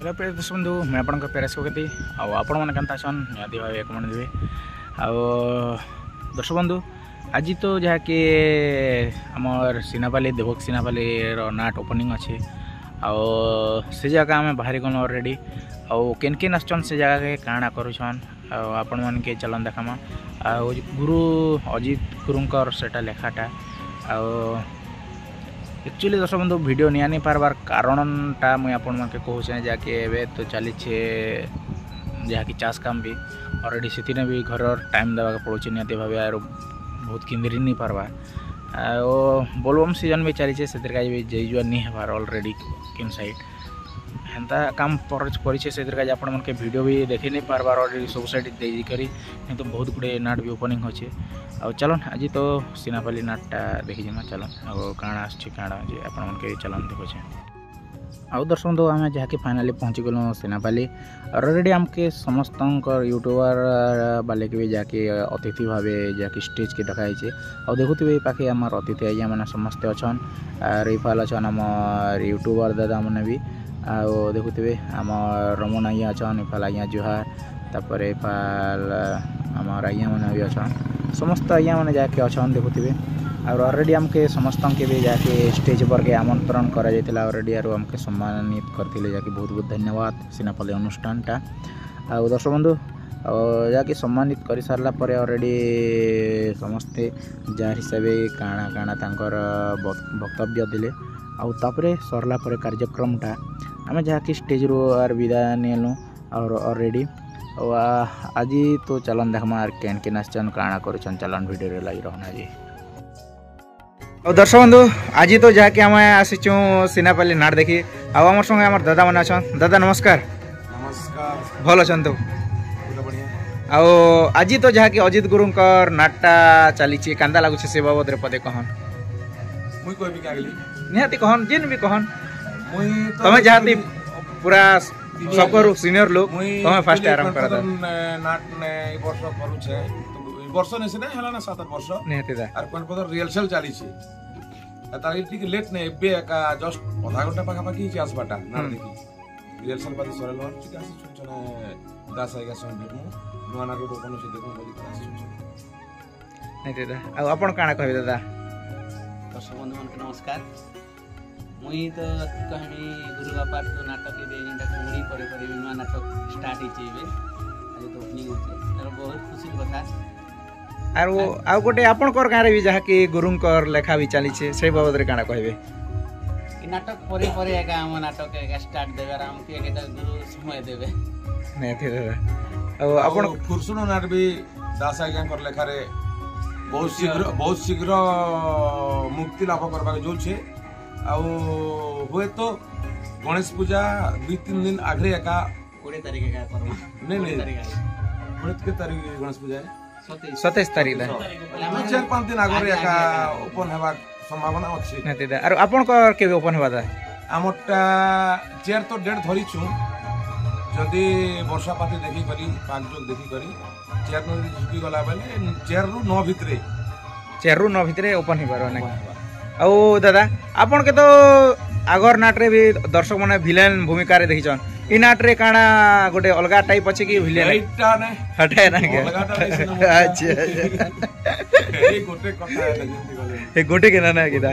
hello प्रिय दर्शक बंधु मैं आपंक पेरेश कथी आपण मैंने केन्ता छन निहाती भाव कमेंट देवे दर्शक बंधु आज तो जहाँकि आमर सिनापाली देवक सिनापाली नाट ओपनिंग अच्छे से जगह आम बाहरी गल अलरेडी केन केन आसन से जगह के काଣା करुछन आपण मन के चलन देखामा गुरु अजित गुरुंकर सेटा लेखाटा एक्चुअली दर्शक बंधु वीडियो निया नहीं पार्बार कारणटा मुझे आपण मन के कहूचे जहाँकि एवं तो चली जहाँकि चाष काम भी अलरेडी से भी घर टाइम देवा पड़ोचे निहाती भाव यार बहुत किंदरी नहीं पार्बा बोलबम सीजन भी चली से भी जेजुआ नहीं हबार अलरेडी किन साइड हेन्ता काम परिचे से आपण मन के वीडियो भी देखी नहीं पार्बार अलरेडी सब साइड देकरी नहीं तो बहुत गुड़े नाट भी ओपनिंग अच्छे चलन आज तो सिनापाली नाटटा देखी जिमा चलन काଣା आछी काଣା जे आपण मन के चलन देखोछे दर्शक बंधु आम जहाँकि फाइनाली पहुँची गलु सिनापाली अलरेडी आमके समस्त यूट्यूबर बाले के भी जहाँकि अतिथि भाव जहाँकि स्टेज के देखाई और देखुवे पाखे आम अतिथि आज्ञा मैंने समस्ते अच्छन रिफाल अच्छन आम यूट्यूबर दादा मैंने भी देखुवे आम रमन आज्ञा अच्छन इफाल आज्ञा जुहार तापर इफाल आम आज्ञा मैंने भी अच्छन समस्त आज्ञा मैंने जहाँकि अच्छन देखुवे और अलरेडी आमके समस्त के भी जहाँकि स्टेज पर के आमंत्रण करा अलरेडी और आमके सम्मानित करते जहाँकि बहुत बहुत धन्यवाद सिनापाली अनुष्ठानटा दर्शक बंधु जहाँकि सम्मानित कर सारा अलरेडी समस्ते जार हिसाब काଣା काଣା तांकर वक्तव्य दिले आउे सरला कार्यक्रमटा आम जहाँकि स्टेज रू आर विदाय नेलु और अलरेडी आज तो चलन देखमा केन केन आसन काଣା करुछन चलन वीडियो लगी रहना जी दर्शक बंधु आज तो जहाँकि आम आसीचु सिनापाली नाट देखी आम संगे आम दादा मैंने अच्छन दादा नमस्कार नमस्कार भल अच्छन तो आज तो जहाँकि अजित गुरुंकर नाटटा चली कांदा लगुच से बाबद पदे कहन मुई कहबी के आगली निहाती कहन जिन भी कहन मुई तमे जहाँती पूरा सबको सीनियर लोग तमे फास्ट आराम करा नाट ने ई वर्ष करूछे वर्ष ने से हला ना 7 वर्ष निहाती दा आर कोन पदर रिहर्सल चली छे तारी ठीक लेट ने एबे का जस्ट आधा घंटा पाखा पाखी छी आसबाटा नाट देखी रिहर्सल बादी सरल हो ठीक आसी छुचने 10 आएगा समय भेट मु नुआ नाट ओपन से देखो बोली आसी छुचने निहाती दा आ आपण काना कहबे दादा दर्शक बंधु मन के नमस्कार मुई तो कहानी गुरु बापा तो नाटक के जेनटा कुड़ी पड़े पड़े नुआ नाटक स्टार्ट ही छेबे आज तो ओपनिंग होचे और बहुत खुशी कथा आर आउ गोटे आपणकर गाँव भी जहाँकि गुरुंकर लेखा भी चली से बाबद काଣା कहबे नाटक परे परे एका हम नाटक एका स्टार्ट देबे राम के एका गुरु समय देबे नहीं दादा आपण फुरसुन नाट भी दास आज्ञा कर लेखा रे बहुत शीघ्र मुक्ति लाभ करबा जो छे आ होए तो गणेश पूजा 2-3 दिन आगे एका 20 तारीख का करबा नहीं 20 के तारीख गणेश पूजा है 27 तारीख 4-5 दिन आगे एका ओपन हेबा संभावना अछि नहीं दादा और आपण को के ओपन हेबा दा आमटा चेयर तो डेट धरी छु जदी वर्षा पाती देखी करी पांच जोग देखी करी चेयर न झुकी गला बेले चेयर रु 9 भितरे ओपन हेबार नै औ दादा आपण के तो आगर नाट रे भी दर्शक माने विलेन भूमिका रे देखिछन इ नाट रे काना गोटे अलगा टाइप अछि कि विलेन एटा नै हटाय ना के अलगा टाइप अच्छा ए गोटे कथा है जंती गले ए गोटे के ना कि दा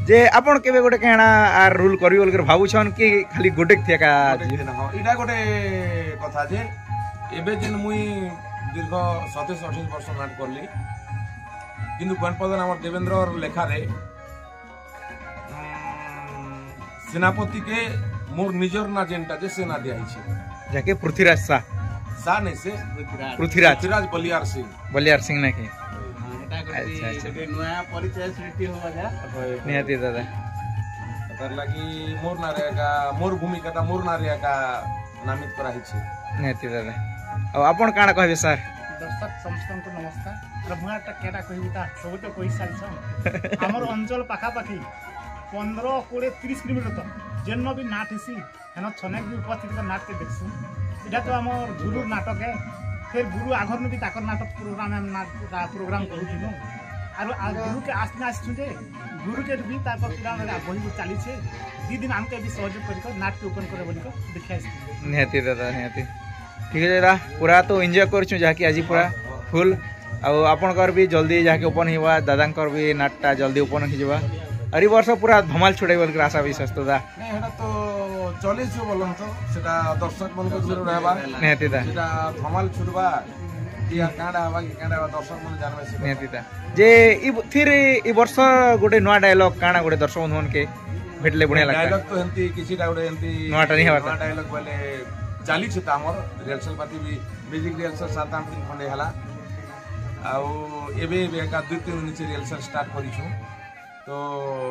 जे आपण केबे गोटे काना आर रूल करी बोल कर भाबुछन कि खाली गोटे थिया का इटा गोटे कथा जे एबे जिन मुई दीर्घ 27-28 वर्ष नाट करली किंतु गणपदन हमर देवेंद्र और लेखा रे सेनापति के मोर निजर ना जेनटा जे सेना दिया छै जाके पृथ्वीराज सा नहीं से पृथ्वीराज बलियार सिंह ना के अच्छा नया परिचय सृष्टि होवा जा निहाती दादा तर लागि मोर ना रहेगा मोर भूमिका मोर ना रहेगा नामित कराई छै निहाती दादा अब आपण काना कहबे सर दर्शक समस्त को नमस्कार रमुआटा केटा कहबुता सब तो कहि सालछ हमर अंचल पाखा पाखी 15-20-30 किलोमीटर तक जेन भी नाट हेसी हेन छनेक भी उपस्थित नाट के देखसु इटा तो हमर गुरु नाटक है फिर गुरु आघर में भी ताकर नाटक प्रोग्राम हम नाट प्रोग्राम करूथिनु आरो गुरु के आसने आसछु जे गुरु के भी तापर पुराण रे बही चली छे 2 दिन हमके भी सहयोग करिको नाट के ओपन करे बोली को देखै छी निहाती दादा निहाती ठीक है दादा पूरा तो एंजॉय करछु जहा कि आज पूरा फुल आउ आपनकर भी जल्दी जहा कि ओपन हिवा दादांकर भी नाटटा जल्दी ओपन हि जबा अरी वर्ष पूरा धमाल छुड़ाई बोल के आशा विश्वास तो दा नहीं हेडा तो चले छ बोलन तो सेटा दर्शक मन को जरूर रहबा निहाती दा सेटा धमाल छुड़बा कि कांडा हवा कि कांडा दर्शक मन जानबे से निहाती दा जे फिर ई वर्ष गोटे नवा डायलॉग काना गोटे दर्शक मन के भेटले बुढिया लागता डायलॉग तो हंती किछिटा गोटे हंती नवाटा नहीं हवा डायलॉग बोले चाली छ हमर रिहर्सल पाती भी म्यूजिक रिहर्सल 7-8 दिन खंडे हला आउ एबे एका 2-3 दिन से रिहर्सल स्टार्ट करी छु तो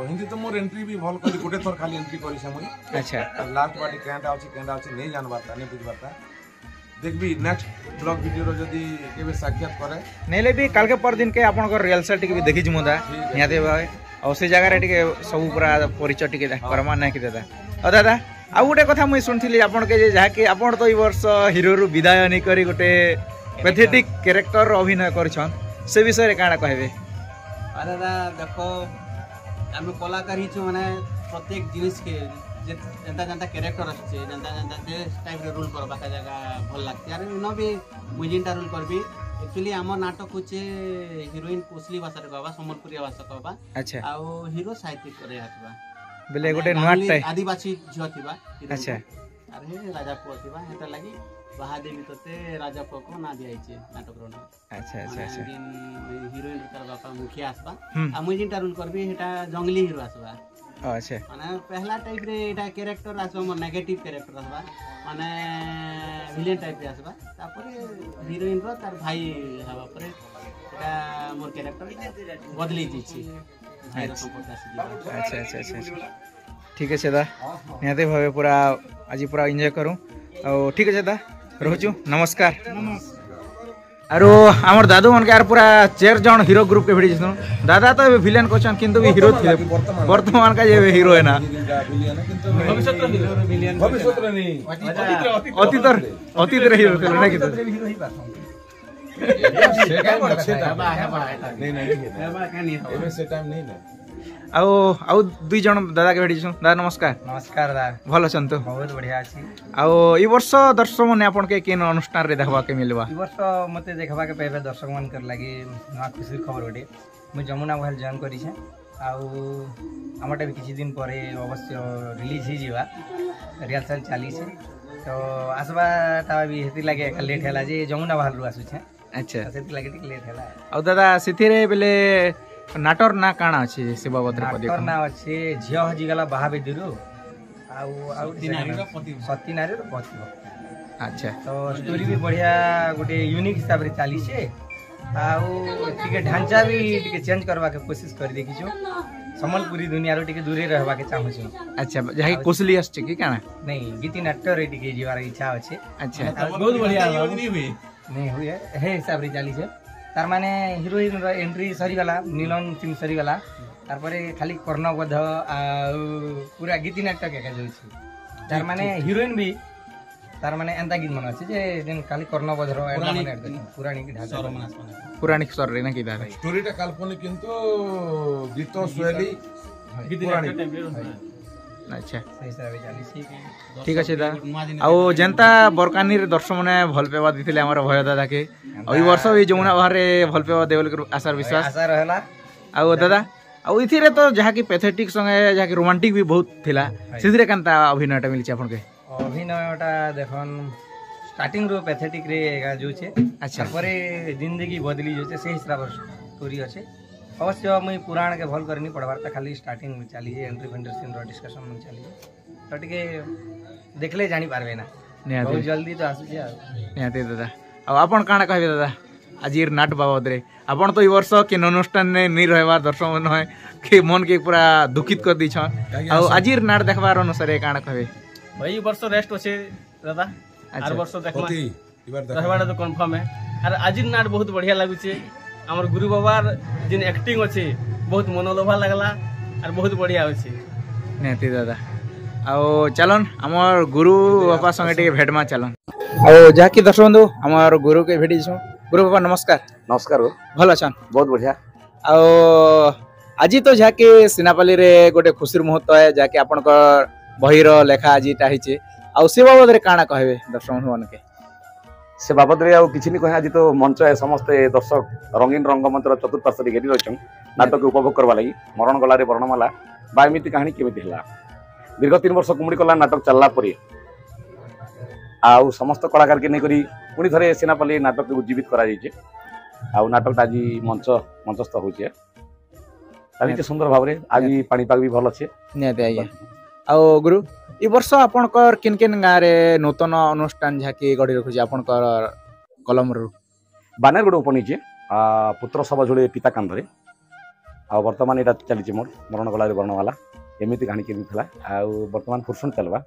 हिंदी तो मोर एंट्री भी भल करी गोटे थर खाली एंट्री करी छ मुई अच्छा लास्ट बाटी केंडा अछि नहीं जानबाता नहीं बुझबाता देखबी नेक्स्ट ब्लॉग वीडियो रो जदी केबे साक्षात करे नेले भी काल के पर दिन के आपन को रिहर्सल टिके भी देखि ज मुदा निहाती भाई और से जगह रे टिके सब पूरा परिचय टिके करमा नै कि दादा ओ दादा आ गोटे कथा मुई सुनथिली आपन के जे जहा कि आपन तो ई वर्ष हीरो रु विदाय नै करी गोटे पैथेटिक कैरेक्टर अभिनय करछन से विषय रे काना कहबे दादा देखो आम कलाकार ही माने प्रत्येक जिनिस के जनता जनता कैरेक्टर अच्छे जनता जनता जे टाइप रे रोल करबा का जगह भल लागते यार न भी मुई जिनटा रोल करबी एक्चुअली हमर नाटक होचे हीरोइन कोसली भाषा रे कहबा संबलपुरी भाषा कहबा अच्छा आ हीरो साहित्य करे आतबा बेले गोटे नवाट आदिवासी झियो थिबा अच्छा अरे राजा पुआ थिबा एटा लागि महादेवी तते राजा पुआ को ना दियाइचे नाटक रो ना अच्छा अच्छा अच्छा दिन हीरोइन कर बापा मुखिया आसबा आ मुई जिनटा रोल करबी हेटा जंगली हीरो आसबा अच्छा माने पहला टाइप रे एटा कैरेक्टर आसबा मोर नेगेटिव कैरेक्टर आसबा माने विलेन टाइप रे आसबा तापरे हीरोइन रो तार भाई हवा परे एटा मोर कैरेक्टर बदली दिछि भाई रो संपर्क आसी अच्छा अच्छा अच्छा ठीक है दा निहाती भावे पूरा आज पूरा एंजॉय करूँ और ठीक है दा रोचु नमस्कार आरो हमर दादू मन के यार पूरा 4 जन हीरो ग्रुप के भिड़ी जनु दादा तो विलेन कोचन किंतु भी हीरो थे वर्तमान का जे हीरो है ना भविष्यत रे नहीं अतीत रे हीरो थे ना किंतु नहीं से टाइम नहीं ना आउ 2 जन दादा के भिड़ी जनु दादा नमस्कार नमस्कार दादा भल छन तो बहुत बढ़िया अछि आउ ई वर्ष दर्शक मन आपन के केन अनुष्ठान रे देखबा के मिलबा ई वर्ष मते देखबा के पेबे दर्शक मन कर लागि ना खुशी खबर गोटे मु जमुना महल जॉइन करी छे आउ हमटा भी किछि दिन परे अवश्य रिलीज ही जीवा रिहर्सल चाली छे तो आसबा ता भी हेति लागे लेट हैला जे जमुना महल रु आसु छे अच्छा सेति लागे टिक लेट हैला आउ दादा सिथि रे बेले नाटर ना काना अछि से बाबत रे नाटर ना अछि झियो हजी गला बाहा बेदिरु आउ आउ सती नारी रो पति अच्छा तो स्टोरी भी बढ़िया गोटे यूनिक हिसाब रे चाली छे आउ टिके ढांचा भी टिके चेंज करबा के कोशिश कर देखि छु समलपुरी दुनिया रो टिके दूरे रहबा के चाहू छु अच्छा जहा कोसली आछे की काना नहीं गीति नाट्य रे टिके जीवार इच्छा अछि अच्छा बहुत बढ़िया नहीं हुए हे हिसाब रे चाली छे तार माने हीरोइन रो एंट्री सरी गला नीलन सिंह सरी गला तार परे खाली कर्णबद्ध आ पूरा गीति नाटक के जाई छी तार माने हीरोइन भी तार माने एंता गीत मन अछि जे दिन खाली कर्णबद्ध रो एंता माने पुरानी की ढाका पुरानी स्वर रे ना की दादा स्टोरीटा काल्पनिक किंतु गीत शैली पुरानी अच्छा सही हिसाब रे चाली छी ठीक अछि दा आउ जनता बरकानी रे दर्शक माने भल पेवा दिथिले हमर भय दादा के आ ई वर्ष भी जमुना बाहर रे भल पेवा देवल के आशा विश्वास आशा रहला आउ दादा आउ इथि रे तो जहा की पैथेटिक संगे जहा की रोमांटिक भी बहुत थिला सिधरे कांता अभिनयटा मिलछि आपन के अभिनयटा देखन स्टार्टिंग रो पैथेटिक रे जो छे अच्छा परे जिंदगी बदली जो छे से हिसाब स्टोरी अछि अवश्य मुई पुराण के भल करनी पढ़वार त खाली स्टार्टिंग में चली एंट्री फेंटर सीन रो डिस्कशन में चली तो टिके देखले जानी पारबे ना बहुत जल्दी तो आसु जे निहाती दादा आ आपन काना कहबे दादा आजिर नाट बाबद रे आपन तो ई वर्ष के अनुष्ठान ने नहीं रहबार दर्शक मन है के मन के पूरा दुखित कर दी छ आ आजिर नाट देखबार अनुसार काना कहबे भाई वर्ष रेस्ट होचे दादा आर वर्ष देखला रहबार तो कंफर्म है आर आजिर नाट बहुत बढ़िया लागुचे हमर गुरु बाबार जिन एक्टिंग अछि बहुत मनोलोभा लागला आर बहुत बढ़िया अछि निहाती दादा आउ चलन हमर गुरु बाबा संगे टे भेटमा चलन आउ जाकी दर्शक बंधु हमर गुरु के भेटी छ गुरु बाबा नमस्कार नमस्कार भल अछन बहुत बढ़िया आज तो जहाँकि सिनापाली रे गोटे खुशी मुहूर्त है जहाँकि आपण बहीर लेखा आज है आउ से बाबद रे काଣା कहबे दर्शक बंधु मान के से बाबद रे आउ किछि नि कहे आज तो मंच है समस्त दर्शक रंगीन रंगमंच चतुर्पार्श्व घेरी रही नाटक उपभोग करवा लगी मरण गला रे वर्णमाला बा एमिति कहानी केमिति हला दीर्घ 3 वर्ष कुमड़ी कला नाटक चलला परे आउ समस्त कलाकार के नहीं पुणी थे सेनापल्ली नाटक को जीवित करा आउ नाटक आज मंचस्थ होचे चली सुंदर भाव आज पानीपाग भी भल अच्छे आउ गुरु ए वर्ष आपणकर किन किन गाँव रे नूतन अनुष्ठान जहाँकि गढ़ी रखुचे आपणकर कलम रु बानेरगढ़ उपनीचे पुत्र सब जोड़े पिता कांधरे आ वर्तमान यहाँ चली मोर मरण गला वर्णवाला एमती कहानी के वर्तमान फुरसुन चलवा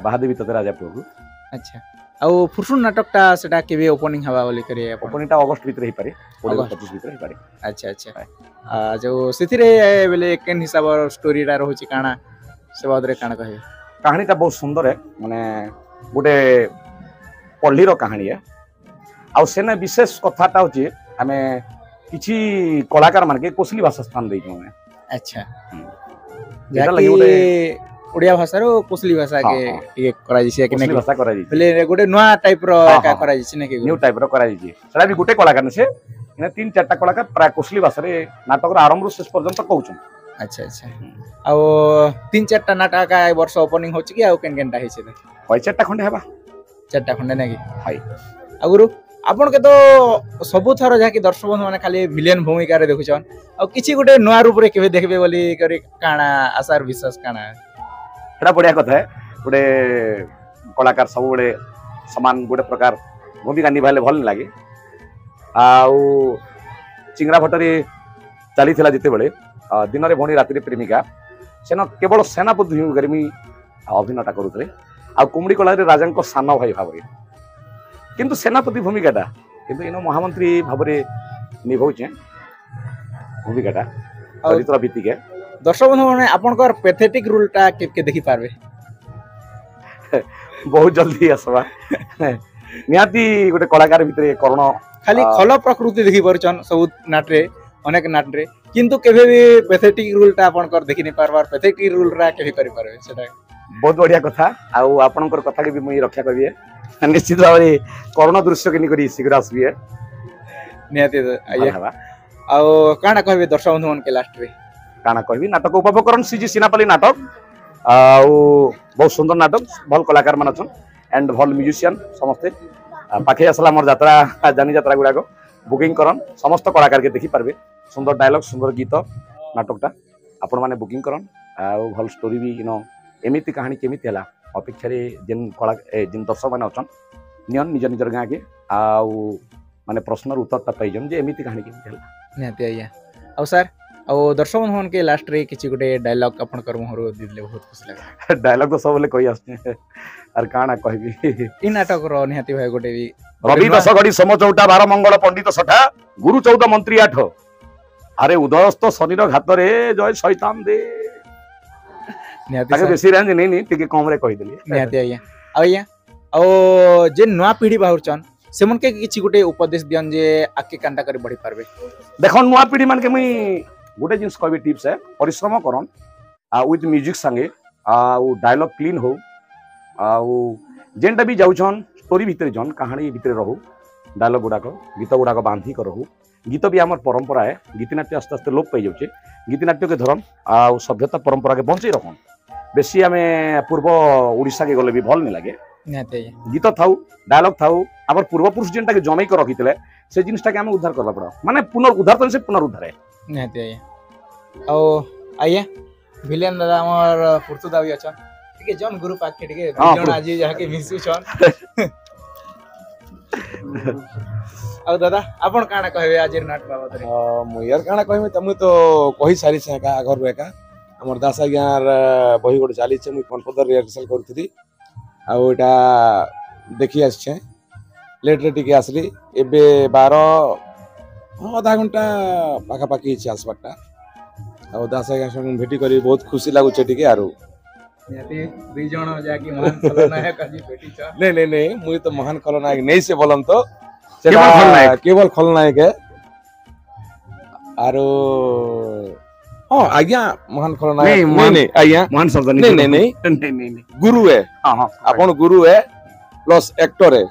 बाहादेवी तते राजापुर को अच्छा आउ फुरसुन नाटकटा सेटा केबे ओपनिंग हवा बोली करे ओपनिंगटा अगस्त भीतर ही पारे 25 भीतर ही पारे अच्छा अच्छा जो सिथिरे बेले केन हिसाब स्टोरीटा रहउची काना से बादरे काना कहे कहानीटा बहुत सुंदर है माने गोटे पल्लीर कहानी है आउ सेने विशेष कथाटा होची हमें किछि कलाकार मान के कोसली भाषा स्थान देई हमें अच्छा जेटा लगी गोटे ओडिया भाषा रो कोसली भाषा के ये करा जिसे कि कोसली भाषा करा जी पहले गोटे नया टाइप रो का करा जिसे ने के न्यू टाइप रो करा जी सेटा भी गोटे कलाकार ने से 3-4टा कलाकार प्राय कोसली भाषा रे नाटक रो आरंभ रो शेष पर्यंत कहउछन अच्छा अच्छा आउ 3-4टा नाटक का वर्ष ओपनिंग होची कि आउ केन केनटा हेछे त 4टा खंडे हेबा 4टा खंडे नेकी हाय आगुरु आपन के तो सबु थर जा कि दर्शक बंधु माने खाली विलेन भूमिका रे देखुछन आ किछि गोटे नया रूप रे केबे देखबे बोली करी काना आसार विश्वास काना एटा बढ़िया कथा है गोटे कलाकार सब बड़े समान गोटे प्रकार भूमिका निभाले भल लगे आउ चिंगरा भट्टरी चली थिला जिते बड़े दिन रे भणी राति रे प्रेमिका सेन केवल सेनापति भूमिका अभिनयटा करुथले आ कुमड़ी कला रे राजा को सान भाई भाव किंतु सेनापति भूमिकाटा किंतु इन महामंत्री भाव रे निभाउचे भूमिकाटा चरित्र भित्तिक दर्शक बंधु माने आपनकर पैथेटिक रूलटा के देखि पारबे बहुत जल्दी आसबा निहाती गोटे कलाकार भितरे कर्ण खाली खल प्रकृति देखि परछन सब नाटरे अनेक नाटरे किंतु केबे भी पैथेटिक रूलटा आपनकर देखि नै पारबार पैथेटिक रूलरा केबे करि पारबे सेटा बहुत बढ़िया कथा आउ आपनकर कथा के भी मुई रक्षा करिए निश्चित भाव में कर्ण दृश्य के निकरी शीघ्र आसबी निहाती आइया आउ काना कहबे दर्शक बंधु मन के लास्ट रे काना कहबी नाटक उपभोग करन सीजी सिनापल्ली नाटक आउ बहुत सुंदर नाटक भल कलाकार मान अछन एंड भल म्यूजिशियन समस्ते पाखे आसला मोर यात्रा जानी यात्रा गुडा को बुकिंग करन समस्त कलाकार के देखि पारबे सुंदर डायलॉग सुंदर गीत नाटकटा आपण माने बुकिंग करन आउ भल स्टोरी भी नो एमिति कहानी केमिति हला अपेक्षा रे जेन कला जेन दर्शक माने अछन नियन निज निजर गाँ के आउ माने प्रश्नर उत्तरटा पाइजन जे एमिति कहानी केमिति हला निहाती आइया आउ सर आउ दर्शक बंधु के लास्ट रे किछि गोटे डायलॉग अपन कर मोहरो दिले बहुत खुशी लागे डायलॉग तो सब ले कहि आछने आर काना कहबी इ नाटक रो निहाती भाई गोटे भी रवि दस घड़ी समचौटा 12 मंगल पंडित सठा गुरु 14 मंत्री 8 अरे उदयस्त शनिर घात रे जय शैतान दे निहाती ताके बेसी रेंज नहीं टिके कम रे कहि देली निहाती आइया आउ जे नवा पीढ़ी बाहुरचन सेमन के किछि गोटे उपदेश दियन जे आके कांटा करी बढ़ी पारबे देखो नवा पीढ़ी मान के मुई गोटे जिनस कहबी टिप्स है परिश्रम करन विथ म्यूजिक संगे डायलॉग क्लीन हो जेनटा भी जाउछन स्टोरी भितर जन कहानी भितर रहू डायलॉग गुडाक गीत गुडाक बांधी कर रहू गीत भी आमर परंपरा है गीतनाट्य आस्ते आस्ते लोप पाई जाउछे गीतनाट्य के धरन सभ्यता परंपरा के बंचई रखन बेसी आमे पूर्व ओडिशा के गले भी भल नहीं लगे गीत थाउ डायलॉग थाउ आमर पूर्व पुरुष जेनटा के जमई कर रखितले से जिनिसटा के आमे उद्धार करबा पड़ा माने पुनरुद्धार तो से पुनरुद्धार है निहाती आइया ओ आइया विलेन दादा हमर पुरतुदा भी अछन ठीक जन गुरु पाखे ठीक जन आज जहा के मिसु छन आ दादा आपण काना कहबे आज नाट बाबत रे मु यार काना कहबे तमु तो कहि सारी से का घर रे का हमर दासा यार बही गोटे चाली छे मु कनपदर रिहर्सल करथि आ ओटा देखि आछे लेट रे टिके आसली एबे 12 आधा घंटा पाखा पाखी छै आसबाटा आ दासा या संग भेटी करी बहुत खुशी लागु छै टिके आरो निहाती दुई जण जाकी महान खलनायक आज भेटी छ नहीं मु तो महान खलनायक नहीं से बोलम तो केवल खलनायक है आरो हाँ आज्ञा महान खलनायक नहीं, नहीं नहीं आज्ञा महान शब्द नहीं नहीं नहीं नहीं गुरु है हाँ हाँ आपण गुरु है प्लस एक्टर है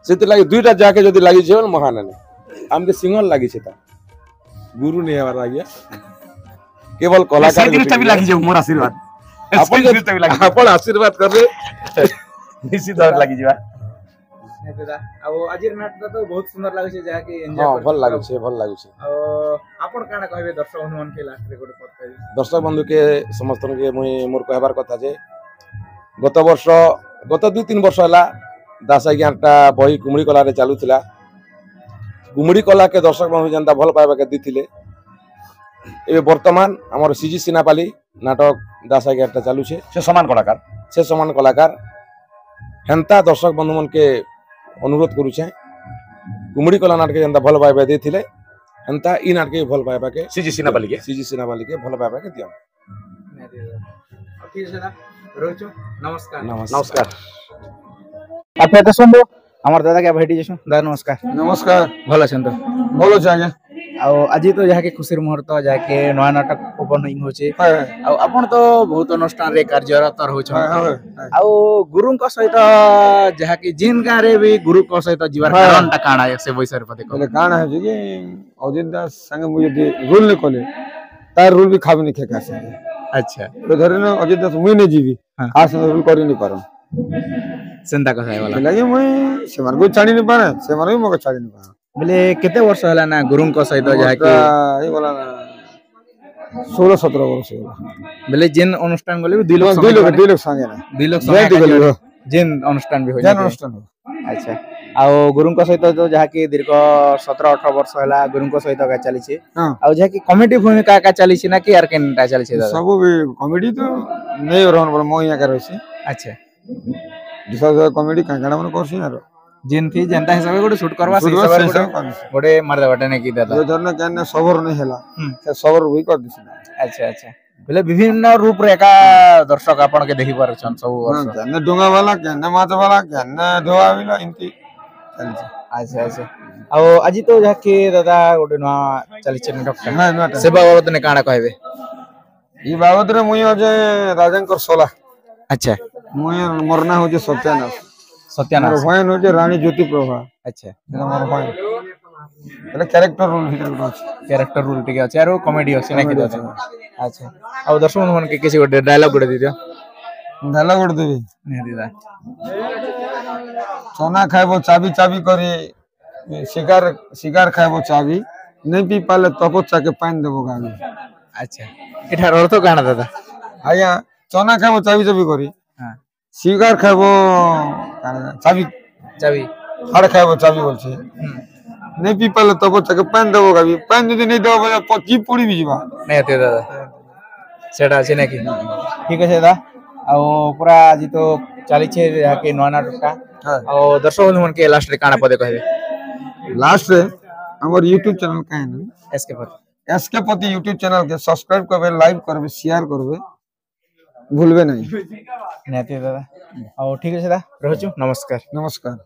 से लगे दुईटा जाके जदि लगी छे महान है हमके सिंगल लगी छे ता गुरु नहीं हमारा आज्ञा केवल कलाकार भी लागी जो मोर आशीर्वाद आपण आशीर्वाद करबे निश्चित भाव लागी जीवा आज नाटक तो बहुत सुंदर लागे छे जहा कि हां भल लागै छे आपण काना कहबे दर्शक बंधु मन के लास्ट रे गोटे पद कहबे दर्शक बंधु के समस्त के मुई मोर कहबार कथा जे गत वर्ष गत 2-3 वर्ष हला दासा ज्ञानटा बही कुमड़ी कला रे चालू थिला कुमड़ी कला के दर्शक बंधु जनता भल पाइबा के दिथिले एबे वर्तमान हमर सीजी सिनापाली नाटक दासा ज्ञानटा चालू छे से समान कलाकार हेंता दर्शक बंधु मन के अनुरोध करू छे कुमड़ी कला नाटक जनता भल पाइबा देथिले हेंता ई नाटक के भल पाइबा के सीजी सिनापाली के भल पाइबा के दियो ठीक है रोचो नमस्कार नमस्कार आप तो सुन हमार दादा के भेटी जेछु दादा नमस्कार नमस्कार भल अछन तो भल छ आज्ञा आ आज तो जहा के खुशीर मुहूर्त जहा के नया नाटक ओपनिंग होचे आ आपण तो बहुत अनुष्ठान रे कार्यरत रहउछ आ गुरु का सहित जहा के जिन गां रे भी गुरु का सहित जीवार कारण ता काना से विषय पर देखो काना है जे अजित दास संग मुझे रूल ने कोले तार रूल भी खाबे नहीं खेका से अच्छा तो धरे न अजित दास मुई ने जीवी खास रूल करि नहीं पारो चिंता का है वाला लगे मुई से मार को छाड़ी नहीं पारे से मार भी मको छाड़ी नहीं पारो बोले केते वर्ष होला ना गुरु का सहित जहा के ए बोला 16-17 वर्ष होला बोले जिन अनुष्ठान गले 2 लोग संगे ना 2 लोग संगे जिन अनुष्ठान भी हो जन अनुष्ठान हो अच्छा आ गुरु का सहित तो जहा की दीर्घ 17-18 वर्ष होला गुरु का सहित का चली छी आ जहा की कॉमेडी भूमिका का चली छी ना कि यार केनटा चली छी दादा सब भी कॉमेडी तो नहीं रहन बोल मोइया कर छी अच्छा दूसरा कॉमेडी कांगड़ा मन करसी यार जिन थी जनता हिसाब गोटे शूट करवा से हिसाब गोटे मार देबाटे ने की दादा जो धरना केने सबर नहीं होला से सबर भी कर दिस अच्छा अच्छा बोले विभिन्न रूप रेखा दर्शक आपण के देखि पार छन सब वर्ष केने डोंगा वाला केने माछ वाला केने धोआ वाला इनती अच्छा अच्छा आ आज तो जाके दादा गोटे ना चली छ नाटक सेवा बाबत ने काना कहबे ई बाबत रे मुई अजे राजंकर सोला अच्छा मुई मरना हो जे सत्यानाश भयन हो जे रानी ज्योति प्रभा अच्छा हमर भयन એટલે कैरेक्टर रोल भीतर अछि कैरेक्टर रोल टिके अछि आरो कॉमेडी अछि ना कि दादा अच्छा आ दर्शक मन के किसी गोटे डायलॉग गोटे दियो डायलॉग गोटे देबी नहीं दादा सोना खाइबो चाबी चाबी करे शिकार खाइबो चाबी नहीं पी पाले तको चाके पानी देबो गाली अच्छा एठार अर्थ काना दादा आया सोना खाइबो चाबी चाबी करे हां शिकार खाइबो चाबी चाबी हाड़ खाइबो चाबी बोल छे नहीं पी पाले तको चाके पानी देबो गाली पानी जदी नहीं देबो बजा पची पुड़ी भी जीवा नहीं आते दादा सेटा अछि ना कि ठीक है दादा आ पूरा आज तो चली छे के नया नाटक और दर्शक मन के लास्ट रे काना पदे कहबे लास्ट रे हमर YouTube चैनल का है ना एसके पति YouTube चैनल के सब्सक्राइब करबे लाइक करबे शेयर करबे भूलबे नहीं नेते दादा और ठीक है दादा रहछु नमस्कार नमस्कार